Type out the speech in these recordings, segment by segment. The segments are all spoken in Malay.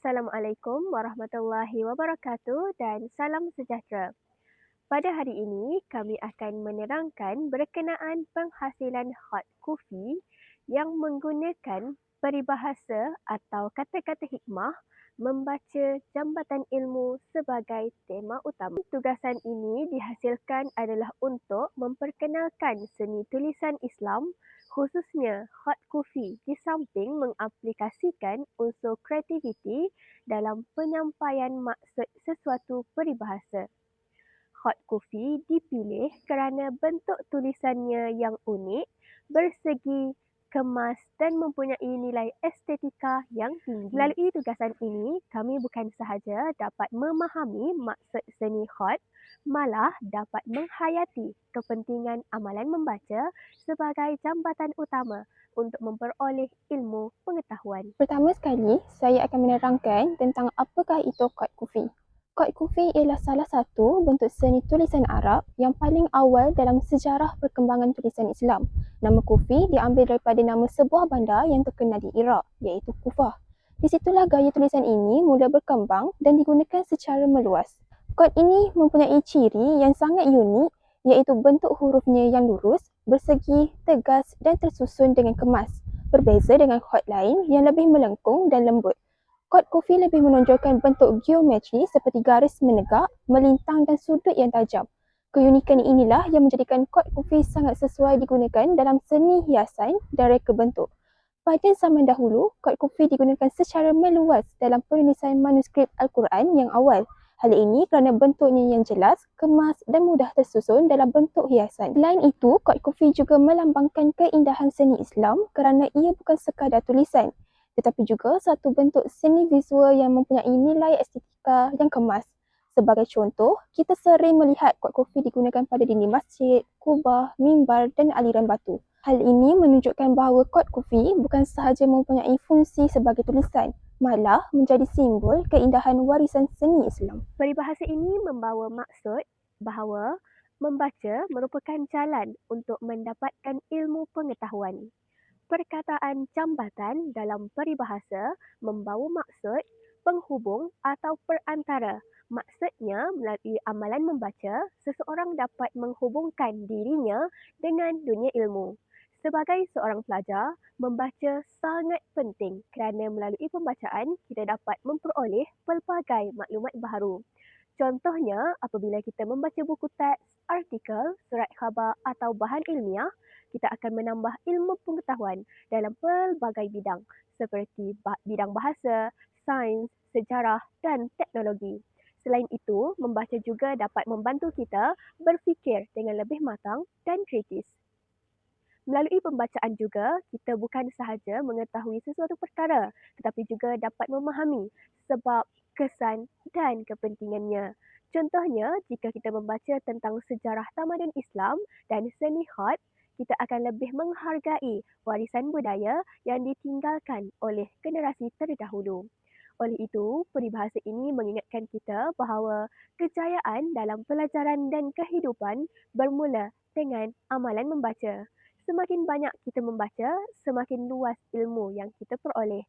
Assalamualaikum warahmatullahi wabarakatuh dan salam sejahtera. Pada hari ini, kami akan menerangkan berkenaan penghasilan hot coffee yang menggunakan peribahasa atau kata-kata hikmah membaca jambatan ilmu sebagai tema utama. Tugasan ini dihasilkan adalah untuk memperkenalkan seni tulisan Islam khususnya hot coffee di samping mengaplikasikan unsur kreativiti dalam penyampaian maksud sesuatu peribahasa. Hot coffee dipilih kerana bentuk tulisannya yang unik, bersegi, kemas dan mempunyai nilai estetika yang tinggi. Melalui tugasan ini, kami bukan sahaja dapat memahami maksud seni hot, malah dapat menghayati kepentingan amalan membaca sebagai jambatan utama untuk memperoleh ilmu pengetahuan. Pertama sekali, saya akan menerangkan tentang apakah itu kod kufi. Kod kufi ialah salah satu bentuk seni tulisan Arab yang paling awal dalam sejarah perkembangan tulisan Islam. Nama kufi diambil daripada nama sebuah bandar yang terkenal di Iraq, iaitu Kufah. Di situlah gaya tulisan ini mula berkembang dan digunakan secara meluas. Kod ini mempunyai ciri yang sangat unik, iaitu bentuk hurufnya yang lurus, bersegi, tegas dan tersusun dengan kemas. Berbeza dengan kod lain yang lebih melengkung dan lembut. Kod kufi lebih menonjolkan bentuk geometri seperti garis menegak, melintang dan sudut yang tajam. Keunikan inilah yang menjadikan kod kufi sangat sesuai digunakan dalam seni hiasan dan reka bentuk. Pada zaman dahulu, kod kufi digunakan secara meluas dalam penulisan manuskrip Al-Quran yang awal. Hal ini kerana bentuknya yang jelas, kemas dan mudah tersusun dalam bentuk hiasan. Selain itu, kod kufi juga melambangkan keindahan seni Islam kerana ia bukan sekadar tulisan, tetapi juga satu bentuk seni visual yang mempunyai nilai estetika yang kemas. Sebagai contoh, kita sering melihat kod kufi digunakan pada dinding masjid, kubah, mimbar dan aliran batu. Hal ini menunjukkan bahawa kod kufi bukan sahaja mempunyai fungsi sebagai tulisan, malah menjadi simbol keindahan warisan seni Islam. Peribahasa ini membawa maksud bahawa membaca merupakan jalan untuk mendapatkan ilmu pengetahuan. Perkataan jambatan dalam peribahasa membawa maksud penghubung atau perantara. Maksudnya, melalui amalan membaca, seseorang dapat menghubungkan dirinya dengan dunia ilmu. Sebagai seorang pelajar, membaca sangat penting kerana melalui pembacaan, kita dapat memperoleh pelbagai maklumat baharu. Contohnya, apabila kita membaca buku teks, artikel, surat khabar atau bahan ilmiah, kita akan menambah ilmu pengetahuan dalam pelbagai bidang seperti bidang bahasa, sains, sejarah dan teknologi. Selain itu, membaca juga dapat membantu kita berfikir dengan lebih matang dan kritis. Melalui pembacaan juga, kita bukan sahaja mengetahui sesuatu perkara, tetapi juga dapat memahami sebab, kesan dan kepentingannya. Contohnya, jika kita membaca tentang sejarah tamadun Islam dan seni hot, kita akan lebih menghargai warisan budaya yang ditinggalkan oleh generasi terdahulu. Oleh itu, peribahasa ini mengingatkan kita bahawa kejayaan dalam pelajaran dan kehidupan bermula dengan amalan membaca. Semakin banyak kita membaca, semakin luas ilmu yang kita peroleh.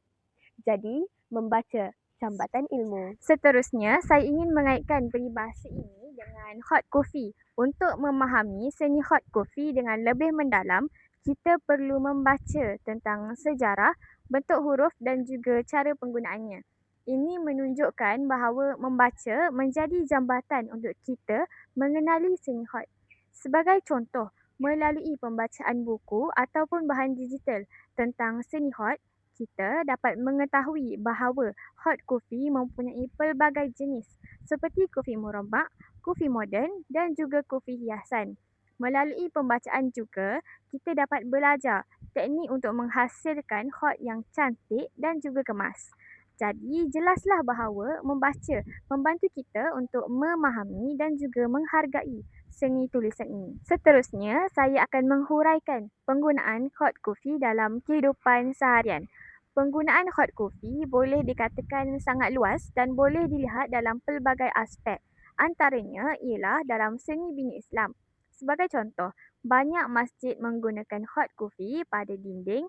Jadi, membaca jambatan ilmu. Seterusnya, saya ingin mengaitkan peribahasa ini dengan hot coffee. Untuk memahami seni hot coffee dengan lebih mendalam, kita perlu membaca tentang sejarah, bentuk huruf dan juga cara penggunaannya. Ini menunjukkan bahawa membaca menjadi jambatan untuk kita mengenali seni hot. Sebagai contoh, melalui pembacaan buku ataupun bahan digital tentang seni hot, kita dapat mengetahui bahawa hot coffee mempunyai pelbagai jenis seperti kopi murabbak, kopi moden dan juga kopi hiasan. Melalui pembacaan juga, kita dapat belajar teknik untuk menghasilkan hot yang cantik dan juga kemas. Jadi, jelaslah bahawa membaca membantu kita untuk memahami dan juga menghargai seni tulisan ini. Seterusnya, saya akan menghuraikan penggunaan hot coffee dalam kehidupan seharian. Penggunaan hot coffee boleh dikatakan sangat luas dan boleh dilihat dalam pelbagai aspek. Antaranya ialah dalam seni bina Islam. Sebagai contoh, banyak masjid menggunakan hot coffee pada dinding,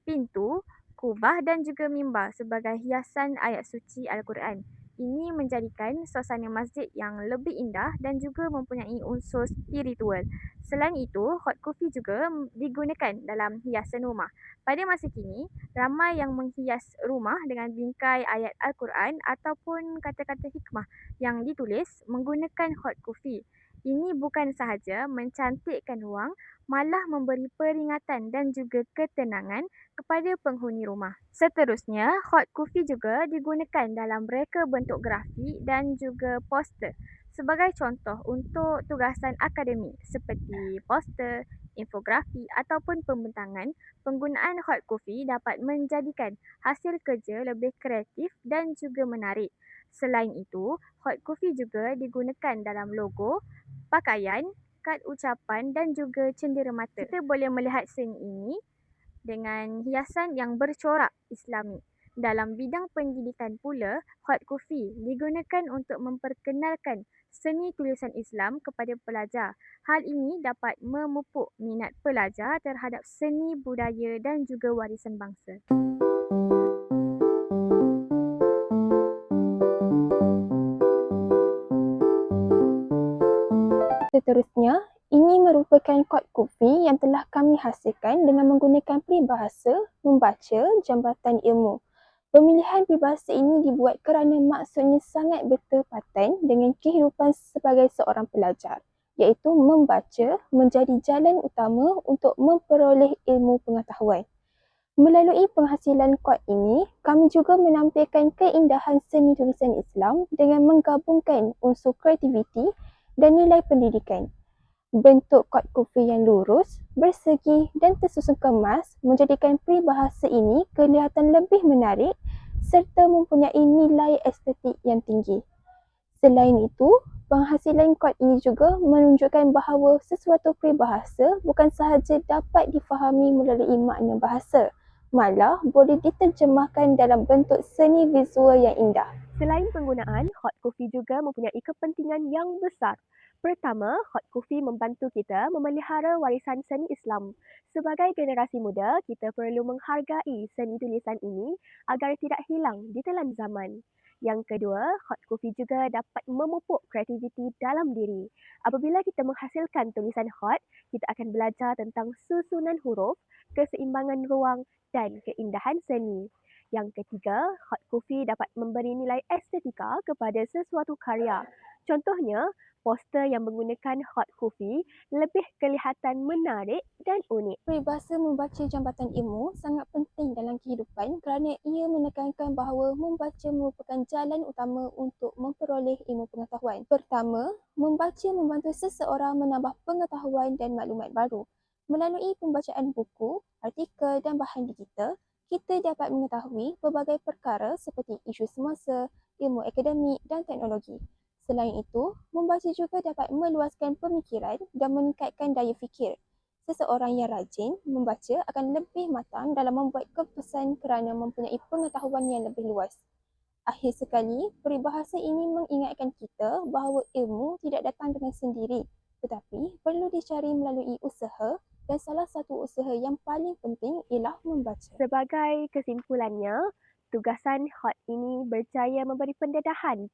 pintu, kubah dan juga mimbar sebagai hiasan ayat suci Al-Quran. Ini menjadikan suasana masjid yang lebih indah dan juga mempunyai unsur spiritual. Selain itu, hot coffee juga digunakan dalam hiasan rumah. Pada masa kini, ramai yang menghias rumah dengan bingkai ayat Al-Quran ataupun kata-kata hikmah yang ditulis menggunakan hot coffee. Ini bukan sahaja mencantikkan ruang, malah memberi peringatan dan juga ketenangan kepada penghuni rumah. Seterusnya, hot coffee juga digunakan dalam reka bentuk grafik dan juga poster sebagai contoh untuk tugasan akademik seperti poster, infografi ataupun pembentangan. Penggunaan hot coffee dapat menjadikan hasil kerja lebih kreatif dan juga menarik. Selain itu, hot coffee juga digunakan dalam logo, pakaian, kad ucapan dan juga cenderamata. Kita boleh melihat seni ini dengan hiasan yang bercorak Islami. Dalam bidang pendidikan pula, hot coffee digunakan untuk memperkenalkan seni tulisan Islam kepada pelajar. Hal ini dapat memupuk minat pelajar terhadap seni budaya dan juga warisan bangsa. Seterusnya, ini merupakan kod coffee yang telah kami hasilkan dengan menggunakan peribahasa membaca jambatan ilmu. Pemilihan peribahasa ini dibuat kerana maksudnya sangat bertepatan dengan kehidupan sebagai seorang pelajar, iaitu membaca menjadi jalan utama untuk memperoleh ilmu pengetahuan. Melalui penghasilan kod ini, kami juga menampilkan keindahan seni tulisan Islam dengan menggabungkan unsur kreativiti dan nilai pendidikan. Bentuk kod coffee yang lurus, bersegi dan tersusun kemas menjadikan peribahasa ini kelihatan lebih menarik serta mempunyai nilai estetik yang tinggi. Selain itu, penghasilan kod ini juga menunjukkan bahawa sesuatu peribahasa bukan sahaja dapat difahami melalui makna bahasa, malah boleh diterjemahkan dalam bentuk seni visual yang indah. Selain penggunaan, hot coffee juga mempunyai kepentingan yang besar. Pertama, hot coffee membantu kita memelihara warisan seni Islam. Sebagai generasi muda, kita perlu menghargai seni tulisan ini agar tidak hilang di telan zaman. Yang kedua, hot coffee juga dapat memupuk kreativiti dalam diri. Apabila kita menghasilkan tulisan hot, kita akan belajar tentang susunan huruf, keseimbangan ruang dan keindahan seni. Yang ketiga, hot coffee dapat memberi nilai estetika kepada sesuatu karya. Contohnya, poster yang menggunakan hot coffee lebih kelihatan menarik dan unik. Peribahasa membaca jambatan ilmu sangat penting dalam kehidupan kerana ia menekankan bahawa membaca merupakan jalan utama untuk memperoleh ilmu pengetahuan. Pertama, membaca membantu seseorang menambah pengetahuan dan maklumat baru. Melalui pembacaan buku, artikel dan bahan digital, kita dapat mengetahui pelbagai perkara seperti isu semasa, ilmu akademik dan teknologi. Selain itu, membaca juga dapat meluaskan pemikiran dan meningkatkan daya fikir. Seseorang yang rajin membaca akan lebih matang dalam membuat keputusan kerana mempunyai pengetahuan yang lebih luas. Akhir sekali, peribahasa ini mengingatkan kita bahawa ilmu tidak datang dengan sendiri, tetapi perlu dicari melalui usaha dan salah satu usaha yang paling penting ialah membaca. Sebagai kesimpulannya, tugasan hot ini berjaya memberi pendedahan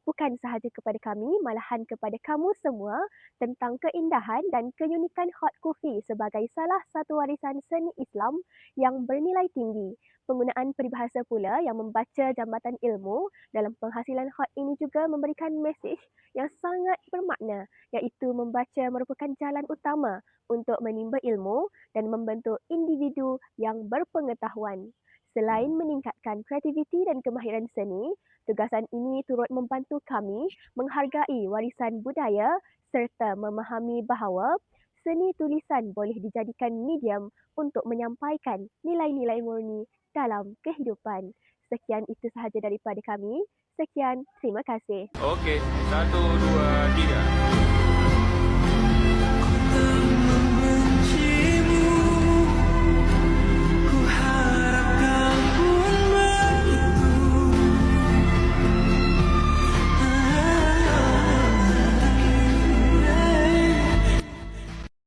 bukan sahaja kepada kami, malahan kepada kamu semua tentang keindahan dan keunikan hot coffee sebagai salah satu warisan seni Islam yang bernilai tinggi. Penggunaan peribahasa pula yang membaca jambatan ilmu dalam penghasilan hot ini juga memberikan mesej yang sangat bermakna, iaitu membaca merupakan jalan utama untuk menimba ilmu dan membentuk individu yang berpengetahuan. Selain meningkatkan kreativiti dan kemahiran seni, tugasan ini turut membantu kami menghargai warisan budaya serta memahami bahawa seni tulisan boleh dijadikan medium untuk menyampaikan nilai-nilai murni dalam kehidupan. Sekian itu sahaja daripada kami. Sekian, terima kasih. Okey, 1, 2, 3.